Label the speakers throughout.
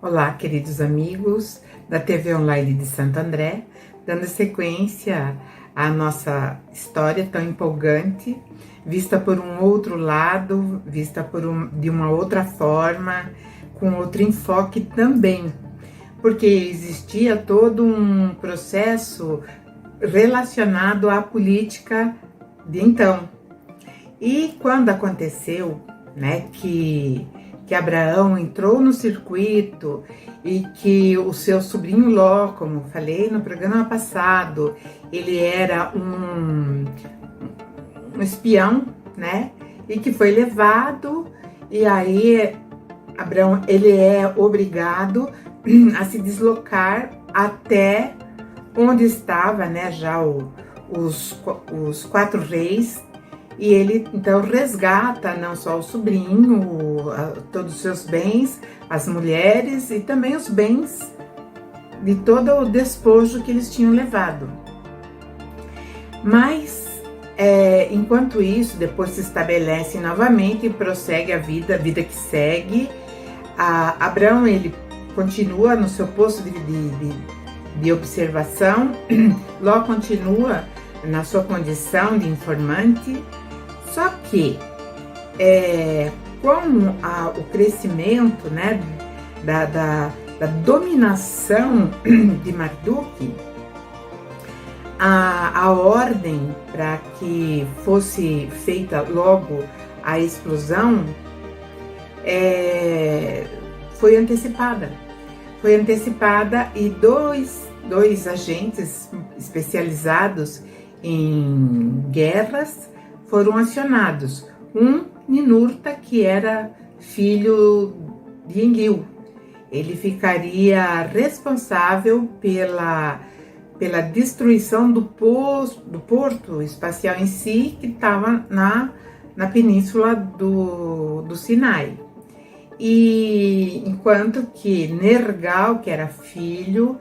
Speaker 1: Olá, queridos amigos da TV Online de Santo André, dando sequência à nossa história tão empolgante, vista por um outro lado, vista de uma outra forma, com outro enfoque também, porque existia todo um processo relacionado à política de então. E quando aconteceu, né, que Abraão entrou no circuito e que o seu sobrinho Ló, como falei no programa passado, ele era um espião, né? E que foi levado, e aí Abraão, ele é obrigado a se deslocar até onde estava, né, já os 4 reis. E ele então resgata não só o sobrinho, todos os seus bens, as mulheres e também os bens de todo o despojo que eles tinham levado. Mas, enquanto isso, depois se estabelece novamente e prossegue a vida que segue. Abraão, ele continua no seu posto de observação, Ló continua na sua condição de informante. Só que, com o crescimento, né, da dominação de Marduk, a ordem para que fosse feita logo a explosão foi antecipada. Foi antecipada e dois agentes especializados em guerras foram acionados. Um, Ninurta, que era filho de Enlil. Ele ficaria responsável pela destruição do porto espacial em si, que estava na península do Sinai. E enquanto que Nergal, que era filho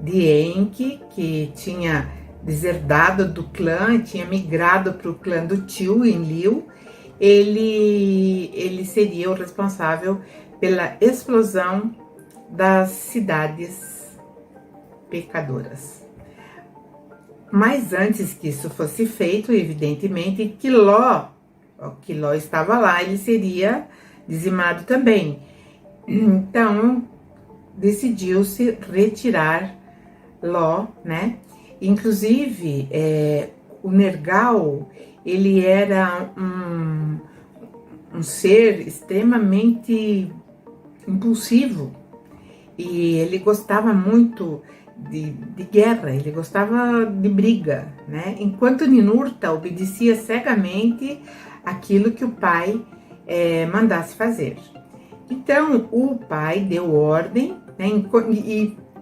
Speaker 1: de Enki, que tinha deserdado do clã, tinha migrado para o clã do tio Enlil, ele seria o responsável pela explosão das cidades pecadoras. Mas antes que isso fosse feito, evidentemente, que Ló estava lá, ele seria dizimado também. Então, decidiu-se retirar Ló, né? Inclusive, o Nergal, ele era um ser extremamente impulsivo e ele gostava muito de guerra, ele gostava de briga, né? Enquanto Ninurta obedecia cegamente aquilo que o pai mandasse fazer. Então, o pai deu ordem, né,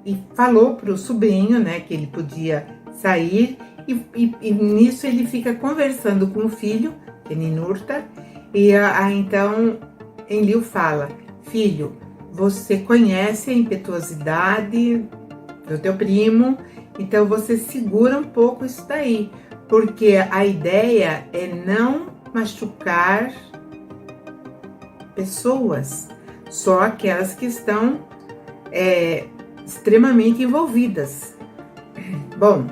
Speaker 1: e falou para o sobrinho, né, que ele podia sair, e nisso ele fica conversando com o filho, que é Ninurta, e então Enlil fala: filho, você conhece a impetuosidade do teu primo, então você segura um pouco isso daí, porque a ideia é não machucar pessoas, só aquelas que estão extremamente envolvidas. Bom,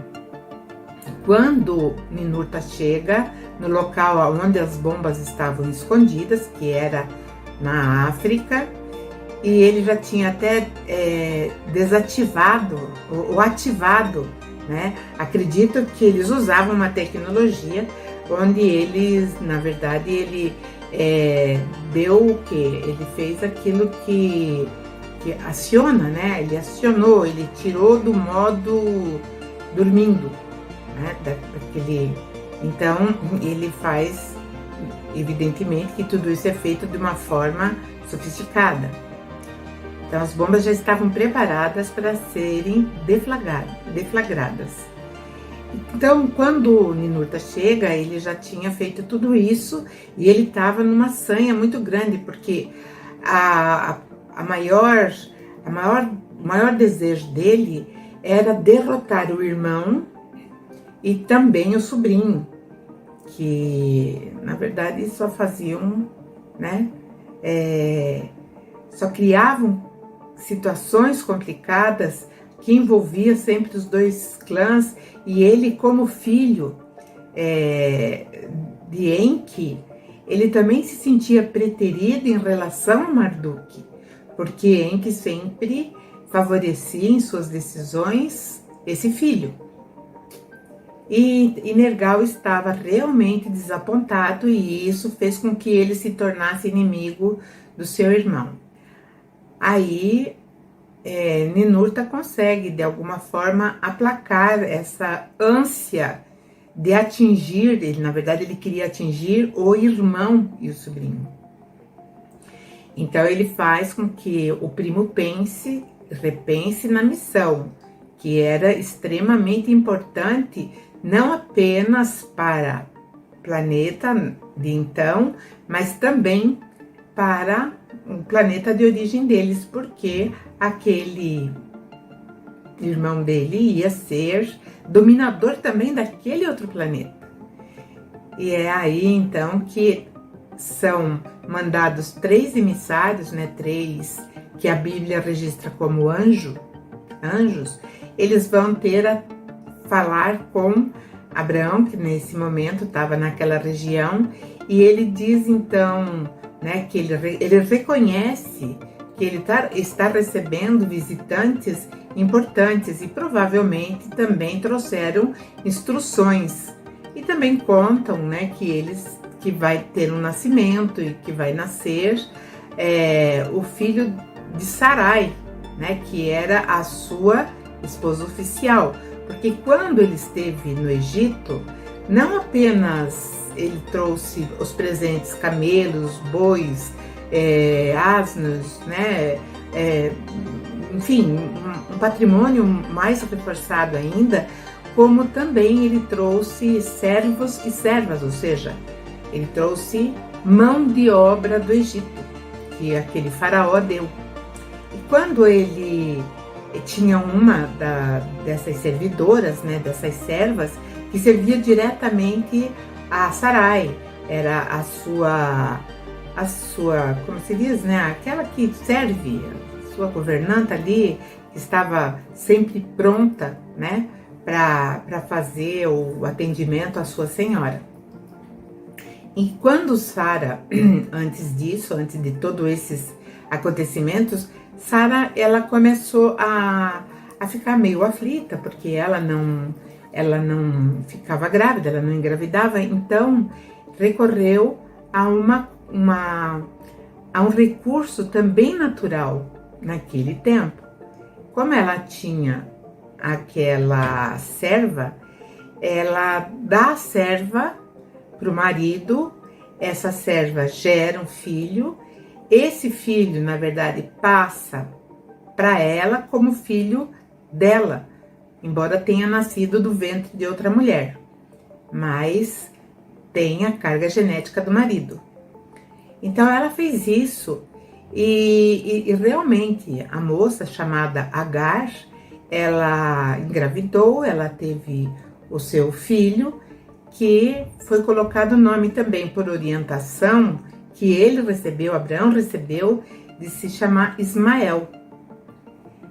Speaker 1: quando Ninurta chega no local onde as bombas estavam escondidas, que era na África, e ele já tinha até desativado ou ativado, né? Acredito que eles usavam uma tecnologia onde eles, na verdade, ele deu o que? Ele fez aquilo que aciona, né? Ele acionou, ele tirou do modo dormindo, né? Então, ele faz, evidentemente, que tudo isso é feito de uma forma sofisticada. Então, as bombas já estavam preparadas para serem deflagradas. Então, quando Ninurta chega, ele já tinha feito tudo isso e ele estava numa sanha muito grande, porque o maior desejo dele era derrotar o irmão e também o sobrinho, que na verdade só faziam, né, só criavam situações complicadas que envolvia sempre os dois clãs, e ele, como filho de Enki, ele também se sentia preterido em relação a Marduk, porque Enki sempre favorecia em suas decisões esse filho. E Nergal estava realmente desapontado, e isso fez com que ele se tornasse inimigo do seu irmão. Aí Ninurta consegue, de alguma forma, aplacar essa ânsia de atingir, ele, na verdade, ele queria atingir o irmão e o sobrinho. Então ele faz com que o primo repense na missão, que era extremamente importante, não apenas para o planeta de então, mas também para o planeta de origem deles, porque aquele irmão dele ia ser dominador também daquele outro planeta. E é aí então que são mandados 3 emissários, né, 3 que a Bíblia registra como anjos. Eles vão ter a falar com Abraão, que nesse momento estava naquela região, e ele diz então, né, que ele reconhece que ele está recebendo visitantes importantes, e provavelmente também trouxeram instruções, e também contam, né, que vai ter um nascimento e que vai nascer o filho de Sarai, né, que era a sua esposa oficial, porque quando ele esteve no Egito, não apenas ele trouxe os presentes, camelos, bois, asnos, né, enfim, um patrimônio mais reforçado ainda, como também ele trouxe servos e servas, ou seja, ele trouxe mão de obra do Egito, que aquele faraó deu. E quando ele tinha uma dessas servidoras, né, dessas servas, que servia diretamente a Sarai, era a sua, como se diz, né, aquela que serve, a sua governanta ali, que estava sempre pronta, né, para fazer o atendimento à sua senhora. E quando Sara, antes de todos esses acontecimentos, Sara, ela começou a ficar meio aflita, porque ela não ficava grávida, ela não engravidava, então recorreu a um recurso também natural naquele tempo. Como ela tinha aquela serva, ela dá a serva para o marido, essa serva gera um filho, esse filho, na verdade, passa para ela como filho dela, embora tenha nascido do ventre de outra mulher, mas tem a carga genética do marido. Então ela fez isso e realmente a moça chamada Agar, ela engravidou, ela teve o seu filho, que foi colocado o nome também por orientação que ele recebeu, Abraão recebeu, de se chamar Ismael.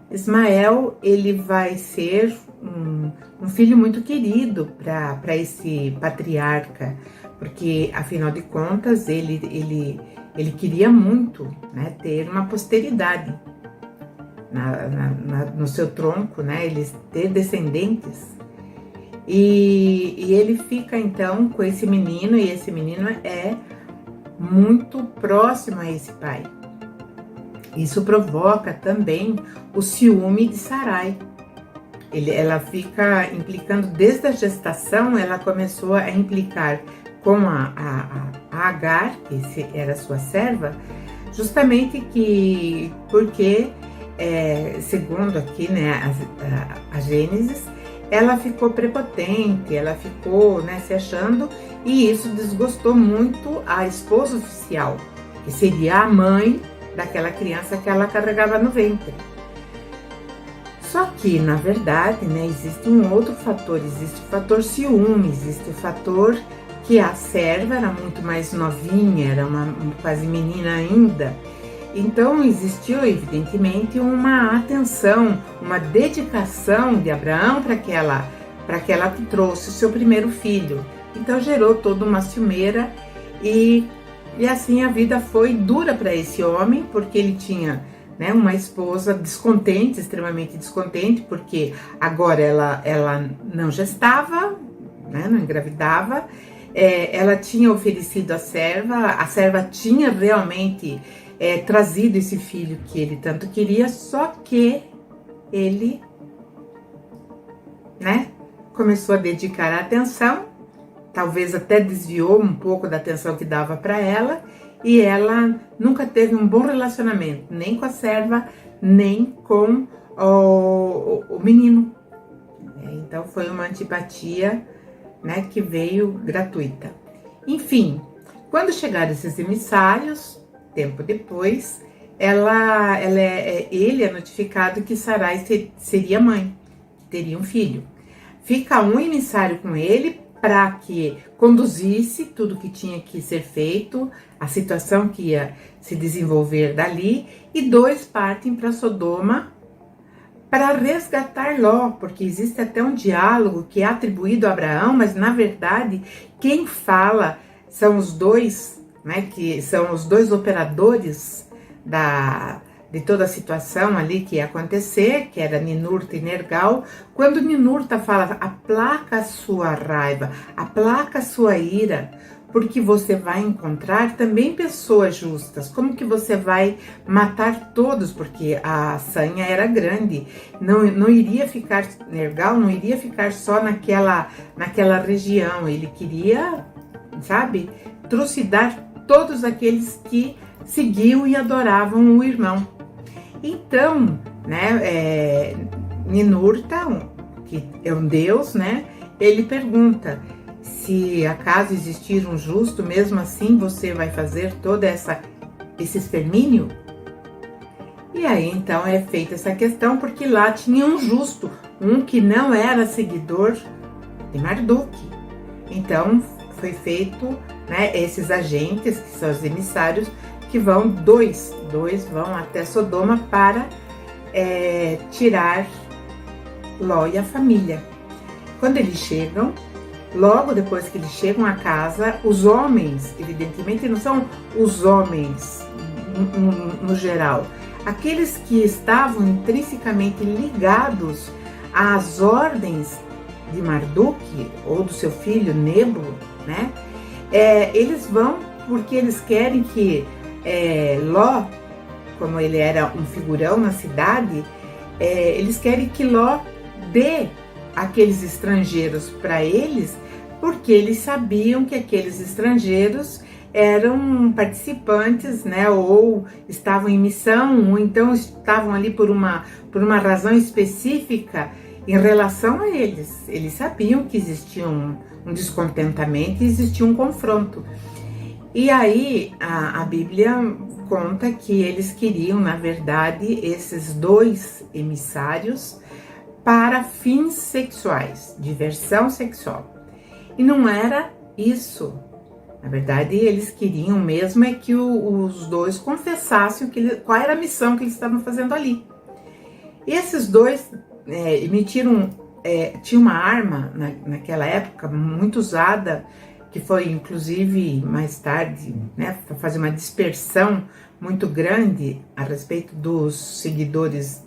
Speaker 1: Ismael, ele vai ser um filho muito querido para esse patriarca, porque afinal de contas ele queria muito, né, ter uma posteridade no seu tronco, né, ele ter descendentes. E ele fica então com esse menino, e esse menino é muito próximo a esse pai. Isso provoca também o ciúme de Sarai. Ela fica implicando desde a gestação, ela começou a implicar com a Agar, que era sua serva, justamente porque, segundo aqui, né, a Gênesis, ela ficou prepotente, ela ficou, né, se achando, e isso desgostou muito a esposa oficial, que seria a mãe daquela criança que ela carregava no ventre. Só que, na verdade, né, existe um outro fator, existe o fator ciúme, existe o fator que a serva era muito mais novinha, era uma quase menina ainda. Então existiu, evidentemente, uma atenção, uma dedicação de Abraão para que ela trouxe o seu primeiro filho. Então gerou toda uma ciumeira e assim a vida foi dura para esse homem, porque ele tinha, né, uma esposa descontente, extremamente descontente, porque agora ela não gestava, né, não engravidava. Ela tinha oferecido a serva tinha realmente trazido esse filho que ele tanto queria, só que ele, né, começou a dedicar a atenção, talvez até desviou um pouco da atenção que dava para ela, e ela nunca teve um bom relacionamento, nem com a serva, nem com o menino. Então foi uma antipatia, né, que veio gratuita. Enfim, quando chegaram esses emissários, tempo depois, ele é notificado que Sarai seria mãe, que teria um filho. Fica um emissário com ele para que conduzisse tudo que tinha que ser feito, a situação que ia se desenvolver dali, e 2 partem para Sodoma para resgatar Ló, porque existe até um diálogo que é atribuído a Abraão, mas na verdade quem fala são os dois, né, que são os 2 operadores de toda a situação ali que ia acontecer, que era Ninurta e Nergal. Quando Ninurta fala, aplaca a sua raiva, aplaca a sua ira, porque você vai encontrar também pessoas justas. Como que você vai matar todos? Porque a sanha era grande, não iria ficar, Nergal não iria ficar só naquela região, ele queria, sabe, trucidar todos aqueles que seguiam e adoravam o irmão. Então, né, Ninurta, que é um deus, né, ele pergunta: se acaso existir um justo, mesmo assim você vai fazer todo esse extermínio? E aí então é feita essa questão, porque lá tinha um justo, um que não era seguidor de Marduk. Então foi feito, né, esses agentes, que são os emissários, que vão, dois vão até Sodoma para tirar Ló e a família. Quando eles chegam, logo depois que eles chegam à casa, os homens, evidentemente não são os homens no geral, aqueles que estavam intrinsecamente ligados às ordens de Marduk ou do seu filho Nebo, né? Eles vão porque eles querem que Ló, como ele era um figurão na cidade, eles querem que Ló dê aqueles estrangeiros para eles, porque eles sabiam que aqueles estrangeiros eram participantes, né, ou estavam em missão, ou então estavam ali por uma razão específica em relação a eles. Eles sabiam que existia um descontentamento e existia um confronto. E aí a Bíblia conta que eles queriam, na verdade, esses 2 emissários para fins sexuais, diversão sexual. E não era isso. Na verdade, eles queriam mesmo é que os 2 confessassem qual era a missão que eles estavam fazendo ali. E esses 2 emitiram, tinha uma arma naquela época muito usada, que foi inclusive mais tarde, né, para fazer uma dispersão muito grande a respeito dos seguidores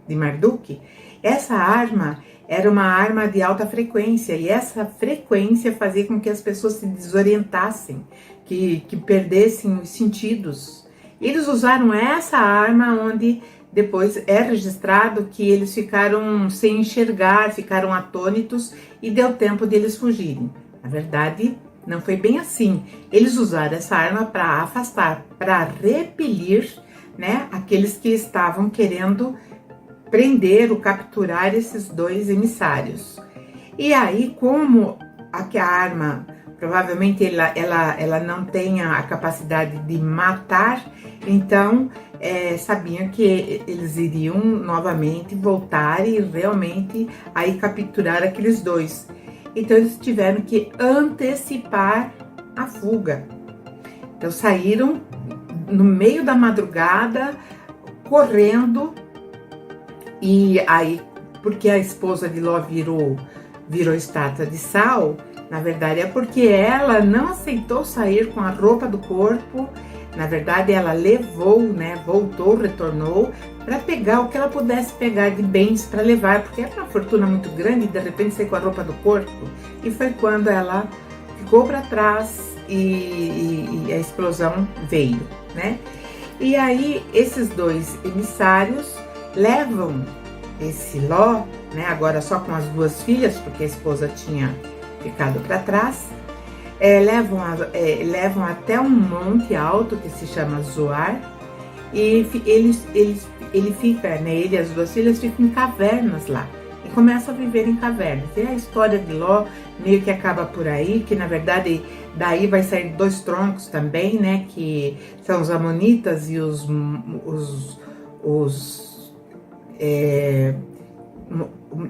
Speaker 1: de Marduk. Essa arma era uma arma de alta frequência, e essa frequência fazia com que as pessoas se desorientassem, que perdessem os sentidos. Eles usaram essa arma, onde depois é registrado que eles ficaram sem enxergar, ficaram atônitos e deu tempo de eles fugirem. Na verdade, não foi bem assim. Eles usaram essa arma para afastar, para repelir, né, aqueles que estavam querendo prender ou capturar esses 2 emissários. E aí, como a arma provavelmente ela não tenha a capacidade de matar, então sabiam que eles iriam novamente voltar e realmente aí capturar aqueles dois. Então eles tiveram que antecipar a fuga. Então saíram no meio da madrugada, correndo, e aí, porque a esposa de Ló virou estátua de sal, na verdade é porque ela não aceitou sair com a roupa do corpo. Na verdade, ela levou, né, voltou, retornou, para pegar o que ela pudesse pegar de bens para levar, porque era uma fortuna muito grande, e de repente sair com a roupa do corpo. E foi quando ela ficou para trás e a explosão veio, né? E aí, esses dois emissários levam esse Ló, né, agora só com as duas filhas, porque a esposa tinha ficado para trás, levam até um monte alto que se chama Zoar, e ele fica, né, ele e as duas filhas ficam em cavernas lá, e começam a viver em cavernas. E a história de Ló meio que acaba por aí, que na verdade daí vai sair dois troncos também, né, que são os amonitas e os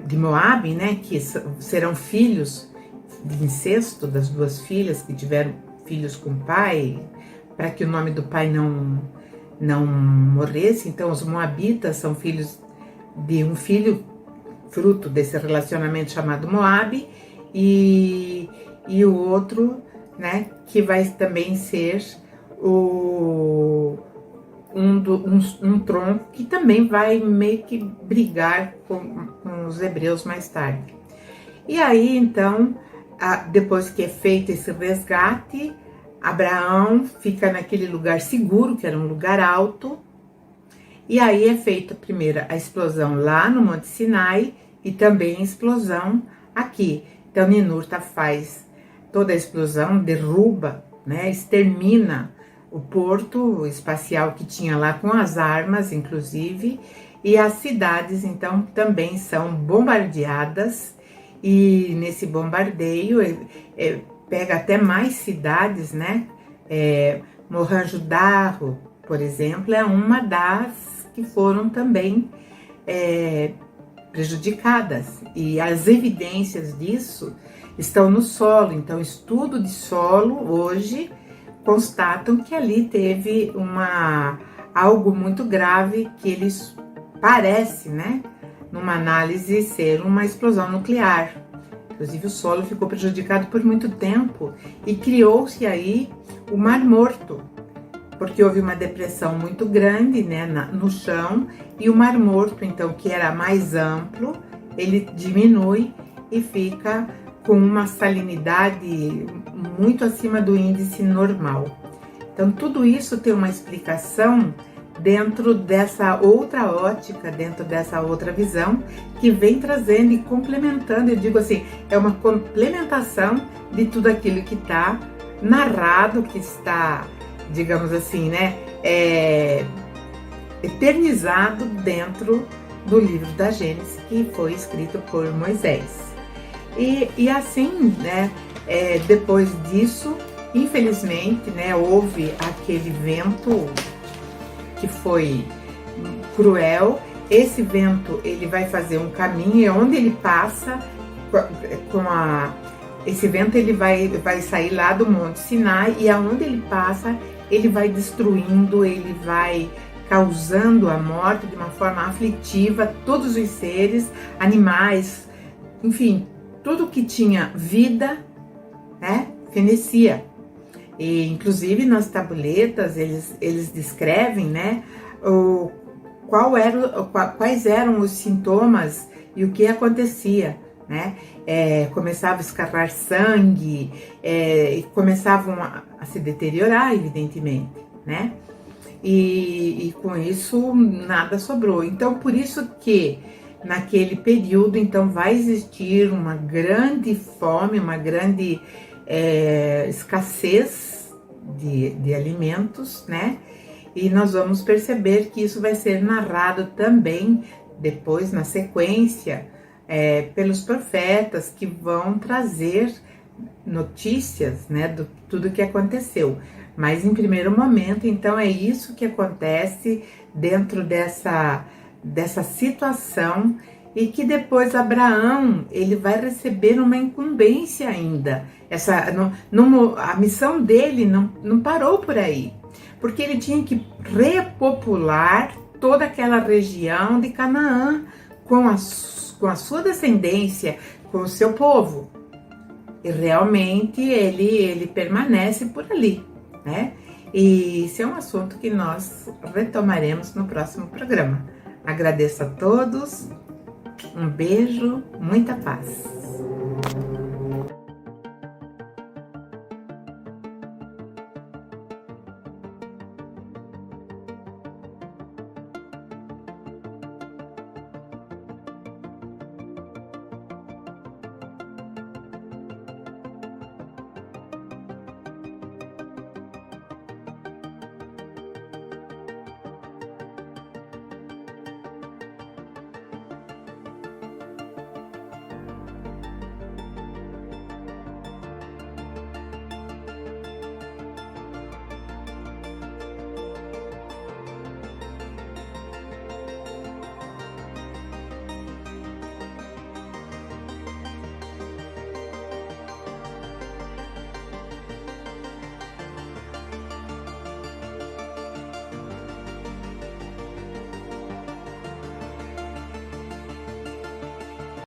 Speaker 1: de Moabe, né, que serão filhos de incesto das duas filhas que tiveram filhos com o pai, para que o nome do pai não morresse. Então os moabitas são filhos de um filho fruto desse relacionamento chamado Moabe, e o outro, né, que vai também ser um tronco que também vai meio que brigar com os hebreus mais tarde. E aí, então, depois que é feito esse resgate, Abraão fica naquele lugar seguro, que era um lugar alto, e aí é feita primeiro a explosão lá no Monte Sinai e também a explosão aqui. Então, Ninurta faz toda a explosão, derruba, né, extermina o porto espacial que tinha lá com as armas, inclusive, e as cidades, então, também são bombardeadas. E nesse bombardeio pega até mais cidades, né? Mohenjo-Daro, por exemplo, é uma das que foram também prejudicadas. E as evidências disso estão no solo. Então, estudo de solo hoje constatam que ali teve algo muito grave, que eles parece, né, numa análise, ser uma explosão nuclear. Inclusive o solo ficou prejudicado por muito tempo e criou-se aí o Mar Morto, porque houve uma depressão muito grande, né, no chão, e o Mar Morto, então, que era mais amplo, ele diminui e fica com uma salinidade muito acima do índice normal. Então, tudo isso tem uma explicação dentro dessa outra ótica, dentro dessa outra visão, que vem trazendo e complementando, eu digo assim, é uma complementação de tudo aquilo que está narrado, que está, digamos assim, né, eternizado dentro do livro da Gênesis, que foi escrito por Moisés. E assim, né, depois disso, infelizmente, né, houve aquele vento que foi cruel. Esse vento, ele vai fazer um caminho, e onde ele passa, esse vento, ele vai sair lá do Monte Sinai, e aonde ele passa, ele vai destruindo, ele vai causando a morte de uma forma aflitiva, todos os seres, animais, enfim, tudo que tinha vida, né, fenecia. E inclusive nas tabuletas eles descrevem, né, quais eram os sintomas e o que acontecia, né? Começava a escarrar sangue, começavam a se deteriorar, evidentemente, né? E com isso nada sobrou. Então, por isso que naquele período, então, vai existir uma grande fome, uma grande escassez de alimentos, né? E nós vamos perceber que isso vai ser narrado também depois, na sequência, pelos profetas, que vão trazer notícias, né, do tudo que aconteceu. Mas em primeiro momento, então, é isso que acontece dentro dessa situação, e que depois Abraão ele vai receber uma incumbência ainda. A missão dele não parou por aí, porque ele tinha que repopular toda aquela região de Canaã com a sua descendência, com o seu povo. E realmente ele permanece por ali, né? E isso é um assunto que nós retomaremos no próximo programa. Agradeço a todos, um beijo, muita paz.